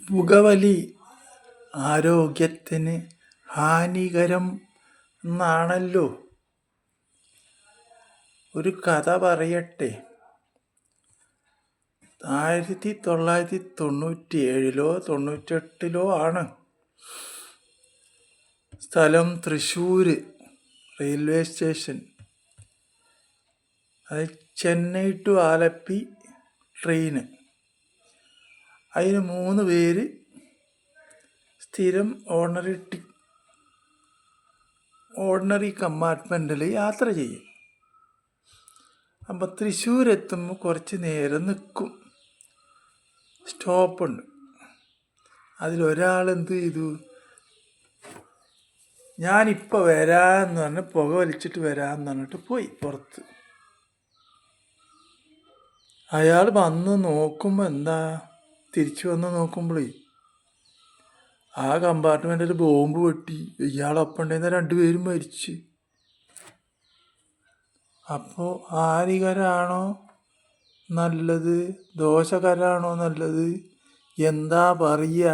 പുകവലി ആരോഗ്യത്തിന് ഹാനികരം എന്നാണല്ലോ. ഒരു കഥ പറയട്ടെ. 1997 98 ആണ്. സ്ഥലം തൃശ്ശൂർ റെയിൽവേ സ്റ്റേഷൻ. അത് ചെന്നൈ ടു ആലപ്പി ട്രെയിന്. അതിന് 3 പേര് സ്ഥിരം ഓർഡിനറി കമ്പാർട്ട്മെൻറ്റിൽ യാത്ര ചെയ്യും. അപ്പം തൃശ്ശൂർ എത്തുമ്പോൾ കുറച്ച് നേരം നിൽക്കും. സ്റ്റോപ്പുണ്ട്. അതിലൊരാൾ എന്ത് ചെയ്തു, ഞാനിപ്പോൾ വരാമെന്ന് പറഞ്ഞ് പുക വലിച്ചിട്ട് വരാമെന്ന് പറഞ്ഞിട്ട് പോയി പുറത്ത്. അയാൾ വന്ന് നോക്കുമ്പോൾ എന്താ, തിരിച്ചു വന്ന് നോക്കുമ്പോഴേ ആ കമ്പാർട്ട്മെൻറ്റിൽ ബോംബ് പൊട്ടി. ഇയാളൊപ്പം ഉണ്ടായിരുന്ന 2 പേരും മരിച്ച്. അപ്പോൾ ഹാനികരാണോ നല്ലത്, ദോഷകരാണോ നല്ലത്, എന്താ പറയുക?